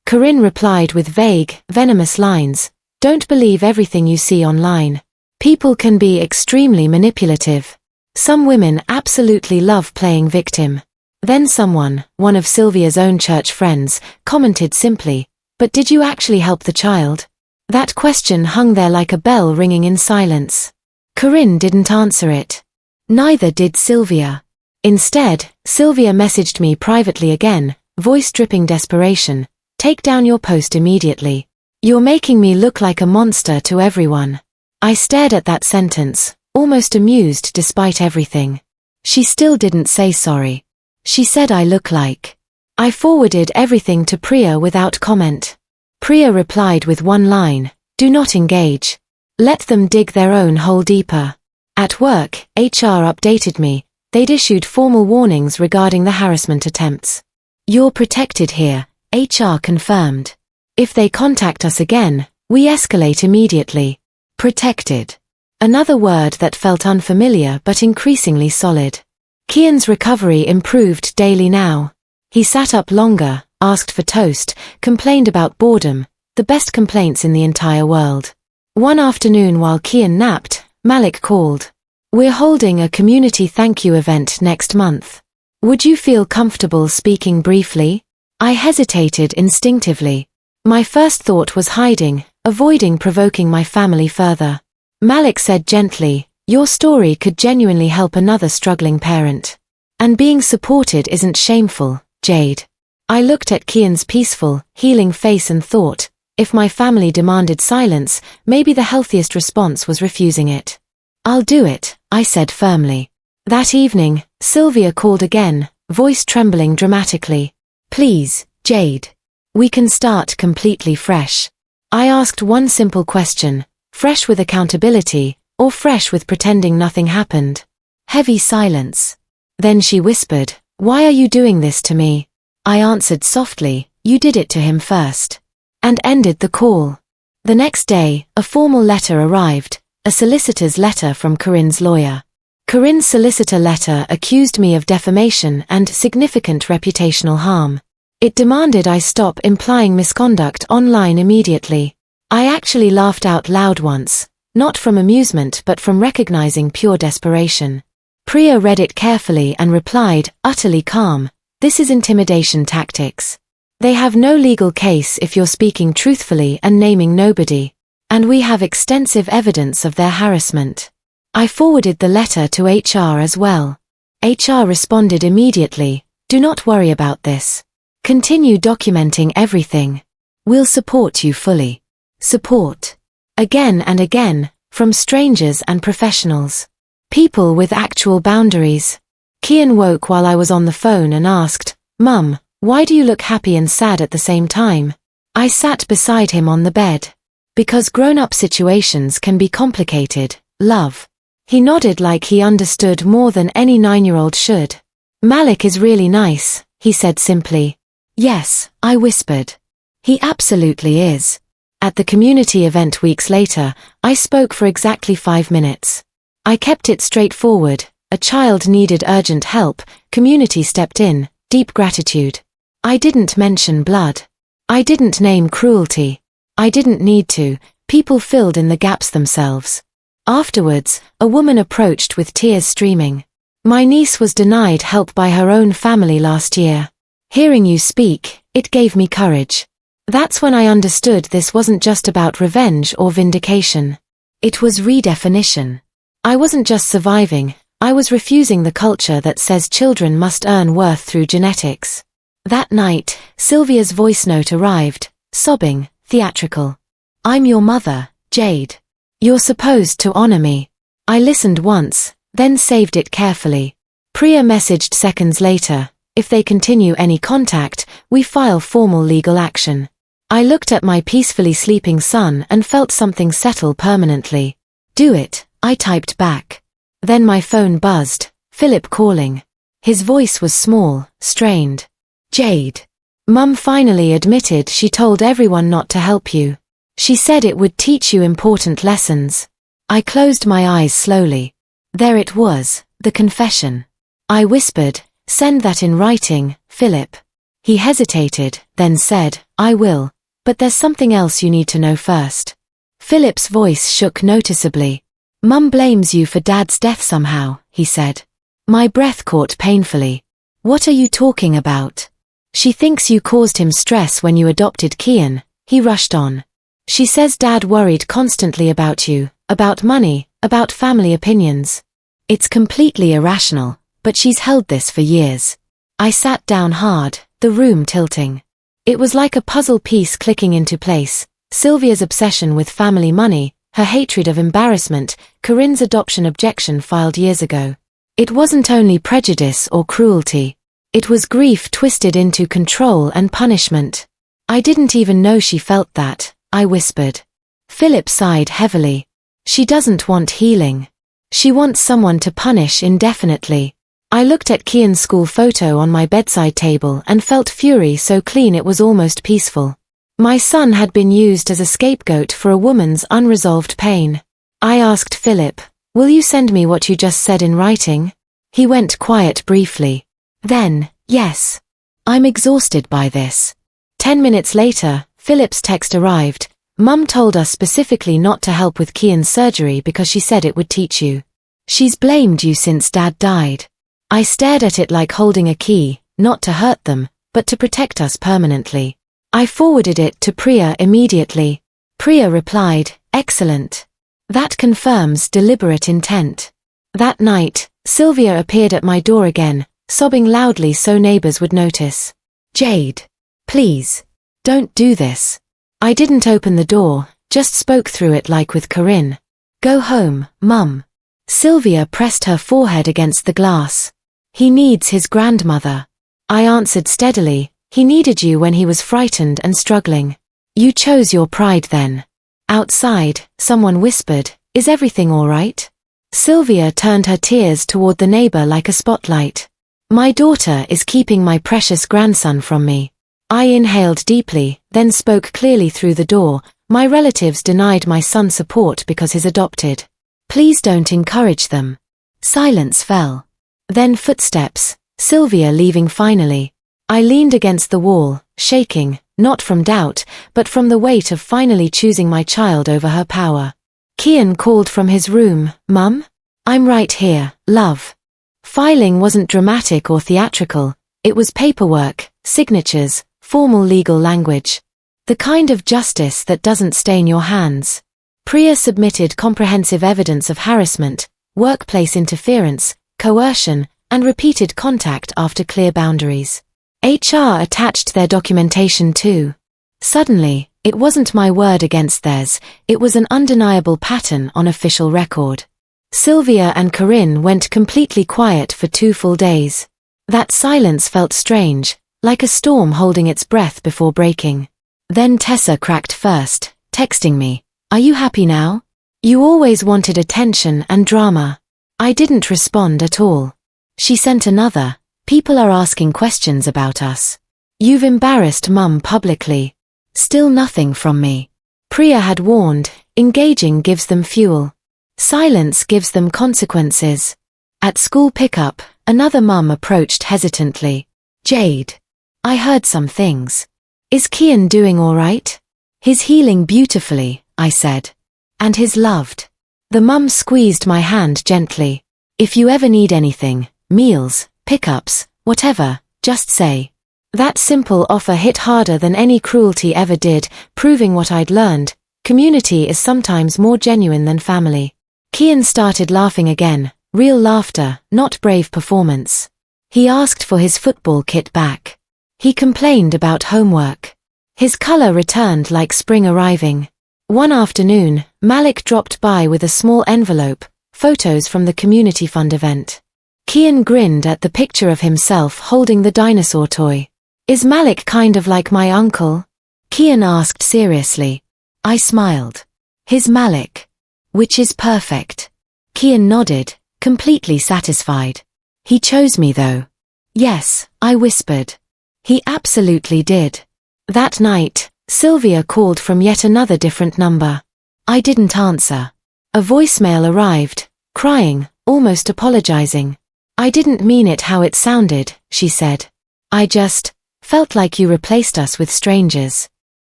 Corinne replied with vague, venomous lines. "Don't believe everything you see online. People can be extremely manipulative. Some women absolutely love playing victim." Then someone, one of Sylvia's own church friends, commented simply, "But did you actually help the child?" That question hung there like a bell ringing in silence. Corinne didn't answer it. Neither did Sylvia. Instead, Sylvia messaged me privately again, voice dripping desperation. "Take down your post immediately. You're making me look like a monster to everyone." I stared at that sentence, almost amused despite everything. She still didn't say sorry. She said I look like. I forwarded everything to Priya without comment. Priya replied with one line, "Do not engage. Let them dig their own hole deeper." At work, HR updated me. They'd issued formal warnings regarding the harassment attempts. "You're protected here," HR confirmed. "If they contact us again, we escalate immediately." Protected. Another word that felt unfamiliar but increasingly solid. Kian's recovery improved daily now. He sat up longer, asked for toast, complained about boredom, the best complaints in the entire world. One afternoon while Kian napped, Malik called. "We're holding a community thank you event next month. Would you feel comfortable speaking briefly?" I hesitated instinctively. My first thought was hiding, avoiding provoking my family further. Malik said gently, "Your story could genuinely help another struggling parent. And being supported isn't shameful, Jade." I looked at Kian's peaceful, healing face and thought, if my family demanded silence, maybe the healthiest response was refusing it. "I'll do it," I said firmly. That evening, Sylvia called again, voice trembling dramatically. "Please, Jade. We can start completely fresh. I asked one simple question, fresh with accountability, or fresh with pretending nothing happened. Heavy silence. Then she whispered, "Why are you doing this to me?" I answered softly, "You did it to him first." And ended the call. The next day, a formal letter arrived, a solicitor's letter from Corinne's lawyer. Corinne's solicitor letter accused me of defamation and significant reputational harm. It demanded I stop implying misconduct online immediately. I actually laughed out loud once, not from amusement but from recognizing pure desperation. Priya read it carefully and replied, utterly calm, "This is intimidation tactics. They have no legal case if you're speaking truthfully and naming nobody. And we have extensive evidence of their harassment." I forwarded the letter to HR as well. HR responded immediately, "Do not worry about this. Continue documenting everything. We'll support you fully." Support. Again and again, from strangers and professionals. People with actual boundaries. Kian woke while I was on the phone and asked, "Mum, why do you look happy and sad at the same time?" I sat beside him on the bed. "Because grown-up situations can be complicated, love." He nodded like he understood more than any 9-year-old should. "Malik is really nice," he said simply. "Yes," I whispered. "He absolutely is." At the community event weeks later, I spoke for exactly 5 minutes. I kept it straightforward. A child needed urgent help, community stepped in, deep gratitude. I didn't mention blood. I didn't name cruelty. I didn't need to, people filled in the gaps themselves. Afterwards, a woman approached with tears streaming. "My niece was denied help by her own family last year. Hearing you speak, it gave me courage." That's when I understood this wasn't just about revenge or vindication. It was redefinition. I wasn't just surviving, I was refusing the culture that says children must earn worth through genetics. That night, Sylvia's voice note arrived, sobbing, theatrical. "I'm your mother, Jade. You're supposed to honor me." I listened once, then saved it carefully. Priya messaged seconds later, "If they continue any contact, we file formal legal action." I looked at my peacefully sleeping son and felt something settle permanently. "Do it," I typed back. Then my phone buzzed, Philip calling. His voice was small, strained. "Jade. Mum finally admitted she told everyone not to help you. She said it would teach you important lessons." I closed my eyes slowly. There it was, the confession. I whispered, "Send that in writing, Philip." He hesitated, then said, "I will. But there's something else you need to know first." Philip's voice shook noticeably. "Mum blames you for Dad's death somehow," he said. My breath caught painfully. "What are you talking about?" "She thinks you caused him stress when you adopted Kian," he rushed on. "She says Dad worried constantly about you, about money, about family opinions. It's completely irrational, but she's held this for years." I sat down hard, the room tilting. It was like a puzzle piece clicking into place. Sylvia's obsession with family money, her hatred of embarrassment, Corinne's adoption objection filed years ago. It wasn't only prejudice or cruelty. It was grief twisted into control and punishment. "I didn't even know she felt that," I whispered. Philip sighed heavily. "She doesn't want healing. She wants someone to punish indefinitely." I looked at Kian's school photo on my bedside table and felt fury so clean it was almost peaceful. My son had been used as a scapegoat for a woman's unresolved pain. I asked Philip, "Will you send me what you just said in writing?" He went quiet briefly. Then, "Yes. I'm exhausted by this." 10 minutes later, Philip's text arrived. "Mum told us specifically not to help with Kian's surgery because she said it would teach you. She's blamed you since Dad died." I stared at it like holding a key, not to hurt them, but to protect us permanently. I forwarded it to Priya immediately. Priya replied, "Excellent. That confirms deliberate intent." That night, Sylvia appeared at my door again, sobbing loudly so neighbors would notice. "Jade. Please. Don't do this." I didn't open the door, just spoke through it like with Corinne. "Go home, Mum." Sylvia pressed her forehead against the glass. "He needs his grandmother." I answered steadily, "He needed you when he was frightened and struggling. You chose your pride then. Outside, someone whispered, "Is everything all right?" Sylvia turned her tears toward the neighbor like a spotlight. "My daughter is keeping my precious grandson from me." I inhaled deeply, then spoke clearly through the door. "My relatives denied my son support because he's adopted. Please don't encourage them." Silence fell. Then footsteps, Sylvia leaving finally. I leaned against the wall, shaking, not from doubt, but from the weight of finally choosing my child over her power. Kian called from his room, "Mum? I'm right here, love." Filing wasn't dramatic or theatrical, it was paperwork, signatures, formal legal language. The kind of justice that doesn't stain your hands. Priya submitted comprehensive evidence of harassment, workplace interference, coercion, and repeated contact after clear boundaries. HR attached their documentation too. Suddenly, it wasn't my word against theirs, it was an undeniable pattern on official record. Sylvia and Corinne went completely quiet for 2 full days. That silence felt strange, like a storm holding its breath before breaking. Then Tessa cracked first, texting me, "Are you happy now? You always wanted attention and drama." I didn't respond at all. She sent another, "People are asking questions about us. You've embarrassed Mum publicly." Still nothing from me. Priya had warned, engaging gives them fuel. Silence gives them consequences. At school pickup, another mum approached hesitantly. "Jade. I heard some things. Is Kian doing all right?" "He's healing beautifully," I said. "And he's loved." The mum squeezed my hand gently. "If you ever need anything, meals, pickups, whatever, just say." That simple offer hit harder than any cruelty ever did, proving what I'd learned. Community is sometimes more genuine than family. Kian started laughing again, real laughter, not brave performance. He asked for his football kit back. He complained about homework. His color returned like spring arriving. One afternoon, Malik dropped by with a small envelope, photos from the community fund event. Kian grinned at the picture of himself holding the dinosaur toy. "Is Malik kind of like my uncle?" Kian asked seriously. I smiled. "His Malik. Which is perfect." Kian nodded, completely satisfied. "He chose me though." "Yes," I whispered. "He absolutely did." That night, Sylvia called from yet another different number. I didn't answer. A voicemail arrived, crying, almost apologizing. "I didn't mean it how it sounded," she said. "I just felt like you replaced us with strangers."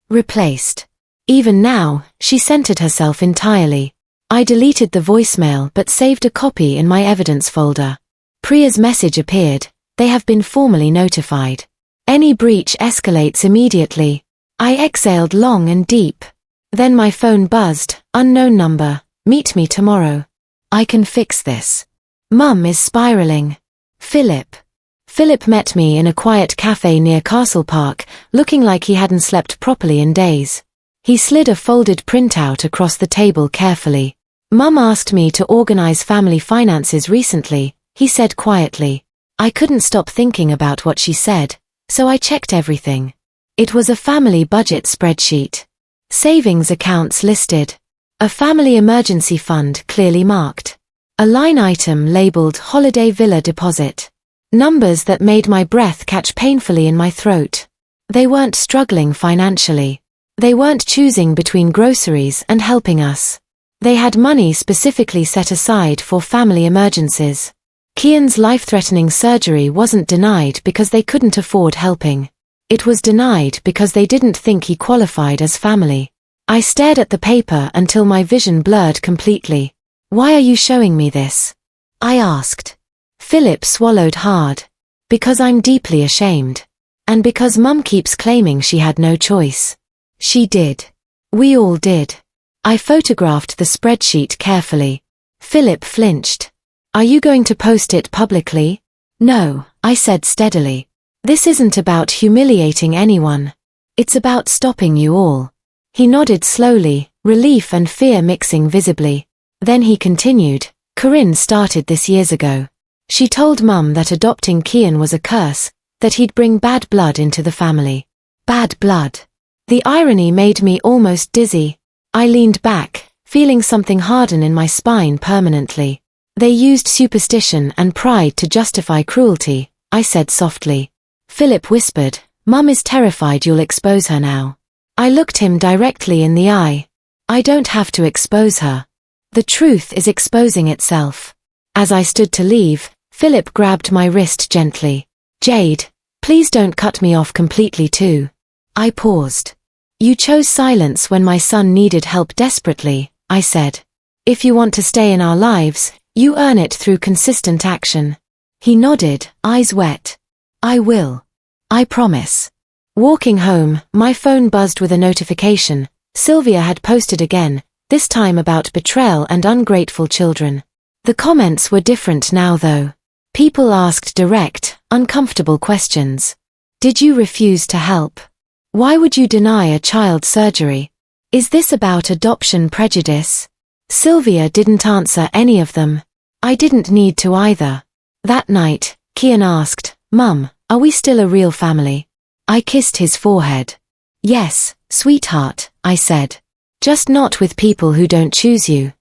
Replaced. Even now, she centered herself entirely. I deleted the voicemail but saved a copy in my evidence folder. Priya's message appeared, "They have been formally notified. Any breach escalates immediately." I exhaled long and deep. Then my phone buzzed, "Unknown number, meet me tomorrow." I can fix this. Mum is spiraling. Philip. Philip met me in a quiet cafe near Castle Park, looking like he hadn't slept properly in days. He slid a folded printout across the table carefully. "Mum asked me to organize family finances recently," he said quietly. I couldn't stop thinking about what she said, so I checked everything. It was a family budget spreadsheet. Savings accounts listed. A family emergency fund clearly marked. A line item labeled Holiday Villa Deposit. Numbers that made my breath catch painfully in my throat. They weren't struggling financially. They weren't choosing between groceries and helping us. They had money specifically set aside for family emergencies. Kian's life-threatening surgery wasn't denied because they couldn't afford helping. It was denied because they didn't think he qualified as family. I stared at the paper until my vision blurred completely. "Why are you showing me this?" I asked. Philip swallowed hard. "Because I'm deeply ashamed. And because Mum keeps claiming she had no choice." She did. We all did. I photographed the spreadsheet carefully. Philip flinched. "Are you going to post it publicly?" "No," I said steadily. "This isn't about humiliating anyone. It's about stopping you all." He nodded slowly, relief and fear mixing visibly. Then he continued, "Corinne started this years ago. She told Mum that adopting Kian was a curse, that he'd bring bad blood into the family." Bad blood. The irony made me almost dizzy. I leaned back, feeling something harden in my spine permanently. They used superstition and pride to justify cruelty, I said softly. Philip whispered, Mum is terrified you'll expose her now. I looked him directly in the eye. I don't have to expose her. The truth is exposing itself. As I stood to leave, Philip grabbed my wrist gently. Jade, please don't cut me off completely too. I paused. You chose silence when my son needed help desperately, I said. If you want to stay in our lives, you earn it through consistent action. He nodded, eyes wet. I will. I promise. Walking home, my phone buzzed with a notification. Sylvia had posted again, this time about betrayal and ungrateful children. The comments were different now though. People asked direct, uncomfortable questions. Did you refuse to help? Why would you deny a child surgery? Is this about adoption prejudice? Sylvia didn't answer any of them. I didn't need to either. That night, Kian asked, Mum, are we still a real family? I kissed his forehead. Yes, sweetheart, I said. Just not with people who don't choose you.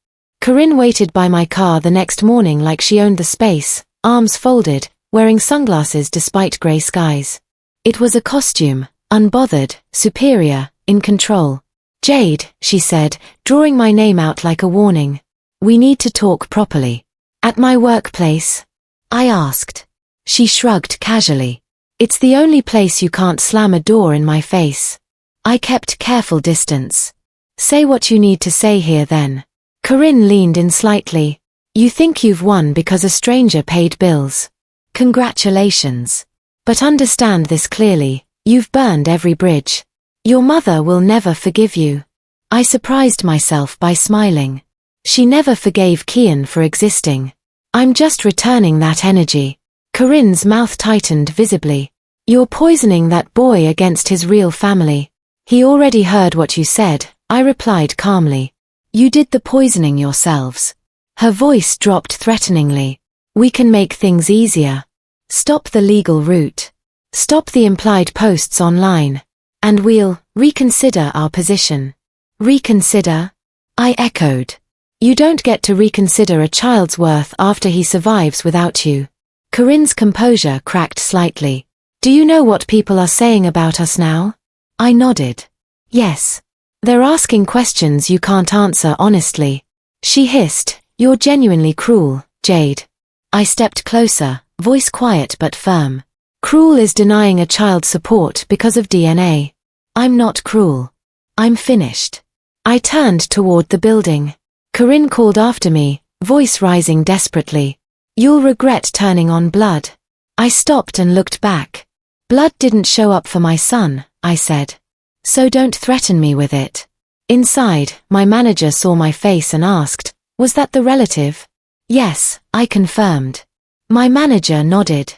Corinne waited by my car the next morning like she owned the space, arms folded, wearing sunglasses despite grey skies. It was a costume, unbothered, superior, in control. Jade, she said, drawing my name out like a warning. We need to talk properly. At my workplace? I asked. She shrugged casually. It's the only place you can't slam a door in my face. I kept careful distance. Say what you need to say here then. Corinne leaned in slightly. You think you've won because a stranger paid bills. Congratulations. But understand this clearly, you've burned every bridge. Your mother will never forgive you. I surprised myself by smiling. She never forgave Kian for existing. I'm just returning that energy. Corinne's mouth tightened visibly. You're poisoning that boy against his real family. He already heard what you said, I replied calmly. You did the poisoning yourselves. Her voice dropped threateningly. We can make things easier. Stop the legal route. Stop the implied posts online. And we'll reconsider our position. Reconsider? I echoed. You don't get to reconsider a child's worth after he survives without you. Corinne's composure cracked slightly. Do you know what people are saying about us now? I nodded. Yes. They're asking questions you can't answer honestly. She hissed, You're genuinely cruel, Jade. I stepped closer, voice quiet but firm. Cruel is denying a child support because of DNA. I'm not cruel. I'm finished. I turned toward the building. Corinne called after me, voice rising desperately. You'll regret turning on blood. I stopped and looked back. Blood didn't show up for my son, I said. So don't threaten me with it. Inside, my manager saw my face and asked, Was that the relative? Yes, I confirmed. My manager nodded.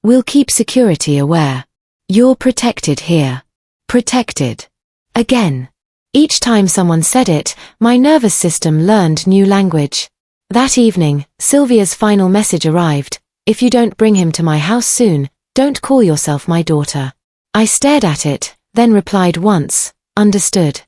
We'll keep security aware. You're protected here. Protected. Again. Each time someone said it, my nervous system learned new language. That evening, Sylvia's final message arrived. If you don't bring him to my house soon, don't call yourself my daughter. I stared at it, then replied once, understood.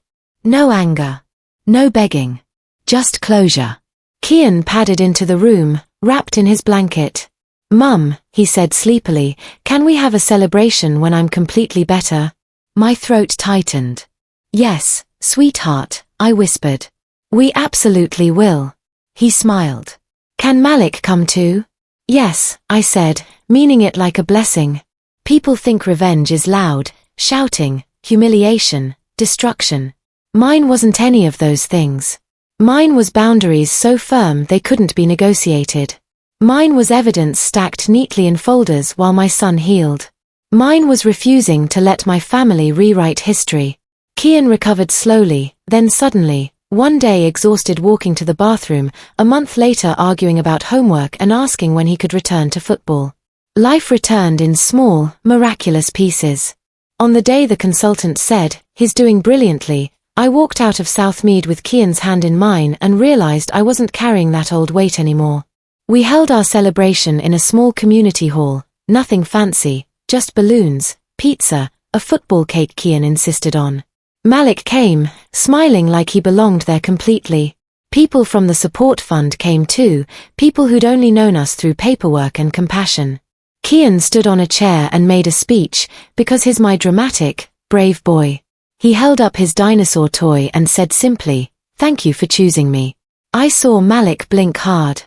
No anger. No begging. Just closure. Kian padded into the room, wrapped in his blanket. Mum, he said sleepily, can we have a celebration when I'm completely better? My throat tightened. Yes, sweetheart, I whispered. We absolutely will. He smiled. Can Malik come too? Yes, I said, meaning it like a blessing. People think revenge is loud, shouting, humiliation, destruction. Mine wasn't any of those things. Mine was boundaries so firm they couldn't be negotiated. Mine was evidence stacked neatly in folders while my son healed. Mine was refusing to let my family rewrite history. Kian recovered slowly, then suddenly, one day exhausted walking to the bathroom, a month later arguing about homework and asking when he could return to football. Life returned in small, miraculous pieces. On the day the consultant said, he's doing brilliantly, I walked out of Southmead with Kian's hand in mine and realized I wasn't carrying that old weight anymore. We held our celebration in a small community hall, nothing fancy, just balloons, pizza, a football cake Kian insisted on. Malik came, smiling like he belonged there completely. People from the support fund came too, people who'd only known us through paperwork and compassion. Kian stood on a chair and made a speech, because he's my dramatic, brave boy. He held up his dinosaur toy and said simply, "Thank you for choosing me." I saw Malik blink hard.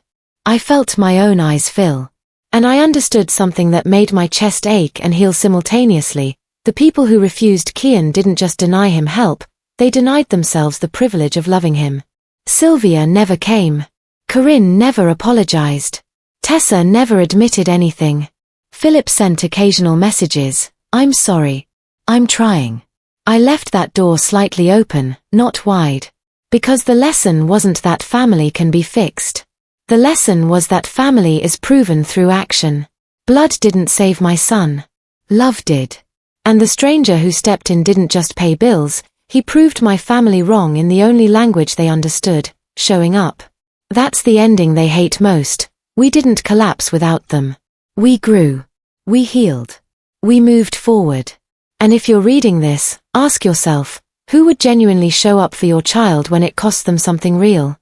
I felt my own eyes fill. And I understood something that made my chest ache and heal simultaneously. The people who refused Kian didn't just deny him help, they denied themselves the privilege of loving him. Sylvia never came. Corinne never apologized. Tessa never admitted anything. Philip sent occasional messages, "I'm sorry. I'm trying." I left that door slightly open, not wide. Because the lesson wasn't that family can be fixed. The lesson was that family is proven through action. Blood didn't save my son. Love did. And the stranger who stepped in didn't just pay bills, he proved my family wrong in the only language they understood, showing up. That's the ending they hate most. We didn't collapse without them. We grew. We healed. We moved forward. And if you're reading this, ask yourself, who would genuinely show up for your child when it costs them something real?